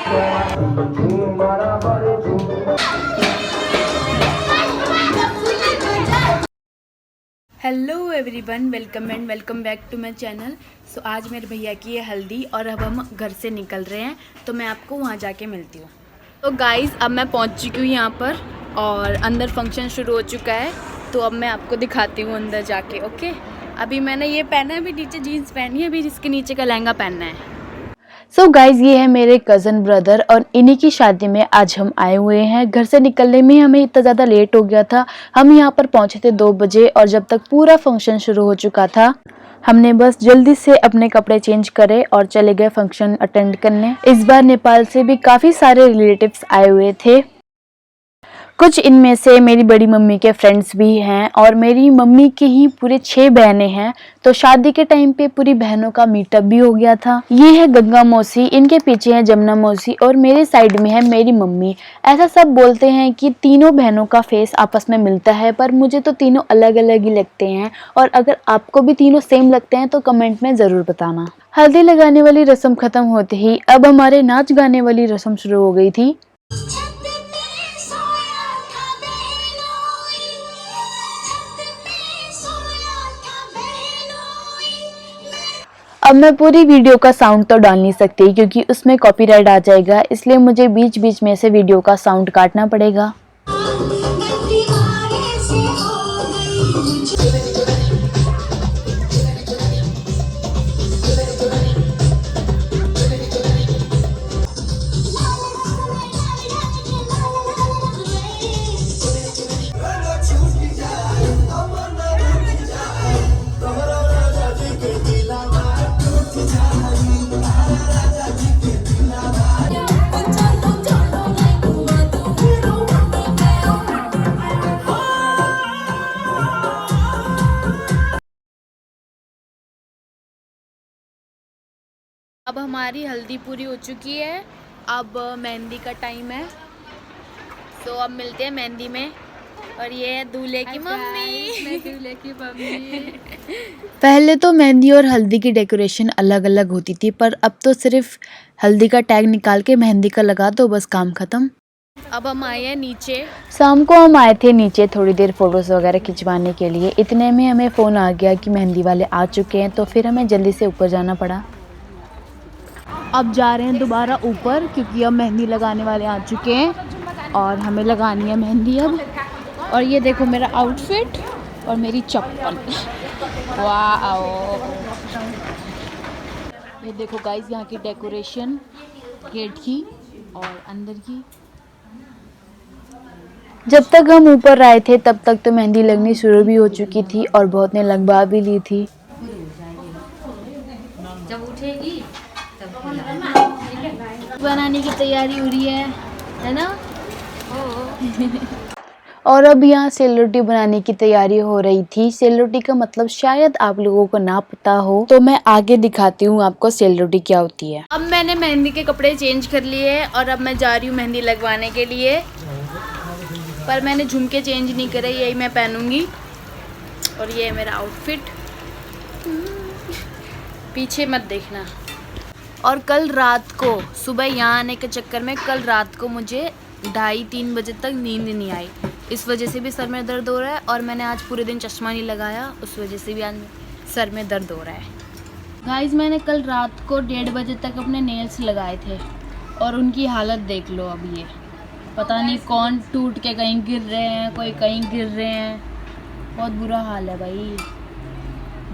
Hello everyone, welcome and welcome back to my channel. So आज मेरे भैया की है हल्दी और अब हम घर से निकल रहे हैं, तो मैं आपको वहाँ जाके मिलती हूँ। तो गाइज़, अब मैं पहुँच चुकी हूँ यहाँ पर और अंदर फंक्शन शुरू हो चुका है, तो अब मैं आपको दिखाती हूँ अंदर जाके। ओके, अभी मैंने ये पहना है, अभी नीचे जीन्स पहनी है, अभी इसके नीचे का लहंगा पहनना है। सो गाइज, ये है मेरे कज़न ब्रदर और इन्हीं की शादी में आज हम आए हुए हैं। घर से निकलने में हमें इतना ज़्यादा लेट हो गया था। हम यहाँ पर पहुँचे थे 2 बजे और जब तक पूरा फंक्शन शुरू हो चुका था, हमने बस जल्दी से अपने कपड़े चेंज करे और चले गए फंक्शन अटेंड करने। इस बार नेपाल से भी काफ़ी सारे रिलेटिव्स आए हुए थे। कुछ इनमें से मेरी बड़ी मम्मी के फ्रेंड्स भी हैं और मेरी मम्मी की ही पूरे 6 बहनें हैं, तो शादी के टाइम पे पूरी बहनों का मीटअप भी हो गया था। ये है गंगा मौसी, इनके पीछे है जमुना मौसी और मेरे साइड में है मेरी मम्मी। ऐसा सब बोलते हैं कि तीनों बहनों का फेस आपस में मिलता है, पर मुझे तो तीनों अलग अलग ही लगते हैं। और अगर आपको भी तीनों सेम लगते हैं तो कमेंट में ज़रूर बताना। हल्दी लगाने वाली रस्म खत्म होते ही अब हमारे नाच गाने वाली रस्म शुरू हो गई थी। अब मैं पूरी वीडियो का साउंड तो डाल नहीं सकती क्योंकि उसमें कॉपीराइट आ जाएगा, इसलिए मुझे बीच बीच में से वीडियो का साउंड काटना पड़ेगा। अब हमारी हल्दी पूरी हो चुकी है, अब मेहंदी का टाइम है। तो अब मिलते हैं मेहंदी में। और ये है दूल्हे की मम्मी। दूल्हे की मम्मी। पहले तो मेहंदी और हल्दी की डेकोरेशन अलग अलग होती थी, पर अब तो सिर्फ हल्दी का टैग निकाल के मेहंदी का लगा दो, बस काम खत्म। अब हम आए हैं नीचे। शाम को हम आए थे नीचे थोड़ी देर फोटोज वगैरह खिंचवाने के लिए। इतने में हमें फ़ोन आ गया कि मेहंदी वाले आ चुके हैं, तो फिर हमें जल्दी से ऊपर जाना पड़ा। अब जा रहे हैं दोबारा ऊपर क्योंकि अब मेहंदी लगाने वाले आ चुके हैं और हमें लगानी है मेहंदी अब। और ये देखो मेरा आउटफिट और मेरी चप्पल। वाह! ये देखो गाइस, यहाँ की डेकोरेशन गेट की और अंदर की। जब तक हम ऊपर आए थे तब तक तो मेहंदी लगनी शुरू भी हो चुकी थी और बहुत ने लगवा भी ली थी। जब उठेगी बनाने की तैयारी हो रही है ना? और अब यहाँ सेल रोटी बनाने की तैयारी हो रही थी। सेल रोटी का मतलब शायद आप लोगों को ना पता हो, तो मैं आगे दिखाती हूँ आपको सेल रोटी क्या होती है। अब मैंने मेहंदी के कपड़े चेंज कर लिए और अब मैं जा रही हूँ मेहंदी लगवाने के लिए, पर मैंने झुमके चेंज नहीं करे, यही मैं पहनूंगी। और ये है मेरा आउटफिट, पीछे मत देखना। और कल रात को सुबह यहाँ आने के चक्कर में कल रात को मुझे 2:30-3 बजे तक नींद नहीं आई। इस वजह से भी सर में दर्द हो रहा है और मैंने आज पूरे दिन चश्मा नहीं लगाया, उस वजह से भी आज सर में दर्द हो रहा है। गाइस, मैंने कल रात को 1:30 बजे तक अपने नेल्स लगाए थे और उनकी हालत देख लो। अब ये पता नहीं कौन टूट के कहीं गिर रहे हैं, कोई कहीं गिर रहे हैं। बहुत बुरा हाल है भाई,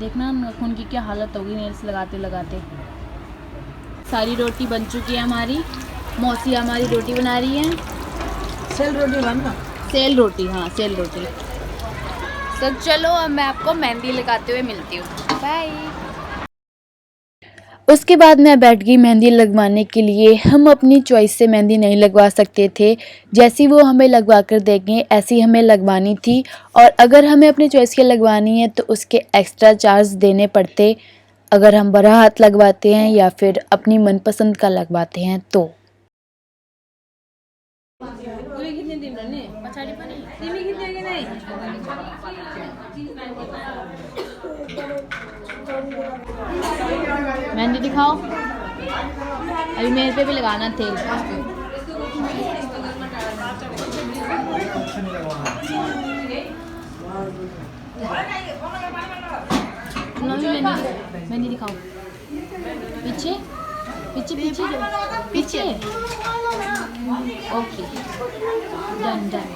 देखना उनकी क्या हालत होगी नेल्स लगाते लगाते। सारी रोटी बन चुकी है हमारी, मौसी हमारी रोटी बना रही है। सेल रोटी बनना, सेल रोटी, हाँ सेल रोटी। तो चलो अब मैं आपको मेहंदी लगाते हुए मिलती हूँ, बाय। उसके बाद मैं बैठ गई मेहंदी लगवाने के लिए। हम अपनी चॉइस से मेहंदी नहीं लगवा सकते थे, जैसी वो हमें लगवा कर देंगे ऐसी हमें लगवानी थी। और अगर हमें अपनी चॉइस की लगवानी है तो उसके एक्स्ट्रा चार्ज देने पड़ते, अगर हम बड़ा हाथ लगवाते हैं या फिर अपनी मनपसंद का लगवाते हैं तो। मेहंदी दिखाओ। अभी मेरे पे भी लगाना तेल। मैं नहीं दिखाऊँ। पीछे पीछे पीछे पीछे। Okay done done.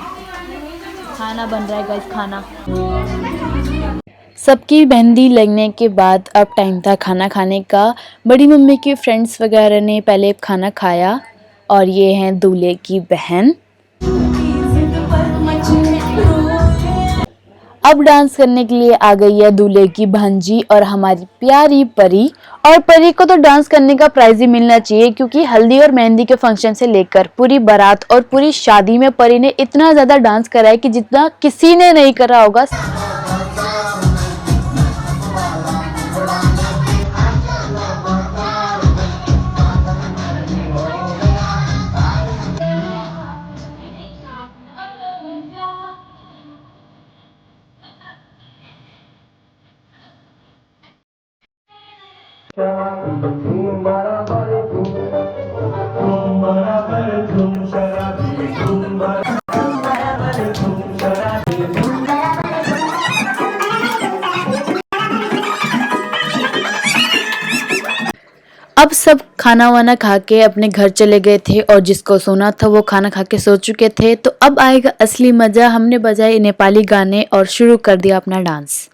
खाना बन रहा है गाइस, खाना। सबकी मेहंदी लगने के बाद अब टाइम था खाना खाने का। बड़ी मम्मी के फ्रेंड्स वगैरह ने पहले खाना खाया और ये हैं दूल्हे की बहन। अब डांस करने के लिए आ गई है दूल्हे की भांजी और हमारी प्यारी परी। और परी को तो डांस करने का प्राइज ही मिलना चाहिए, क्योंकि हल्दी और मेहंदी के फंक्शन से लेकर पूरी बारात और पूरी शादी में परी ने इतना ज़्यादा डांस करा है कि जितना किसी ने नहीं करा होगा। अब सब खाना वाना खा के अपने घर चले गए थे और जिसको सोना था वो खाना खा के सो चुके थे। तो अब आएगा असली मज़ा। हमने बजाए नेपाली गाने और शुरू कर दिया अपना डांस।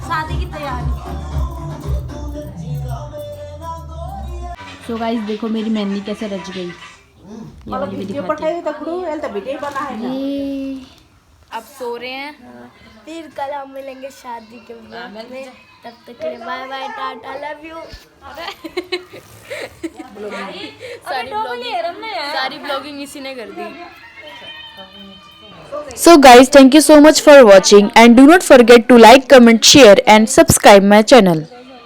शादी की तैयारी। सो गाइस देखो मेरी मेहंदी कैसे रच गई। ये वाली भी दिखाती हूं। ये अब सो रहे हैं। फिर कल हम मिलेंगे शादी के बाद में। तब तक के लिए bye bye, tata, love you. सारी ब्लॉगिंग इसी ने कर दी। So guys, thank you so much for watching and do not forget to like, comment, share and subscribe my channel.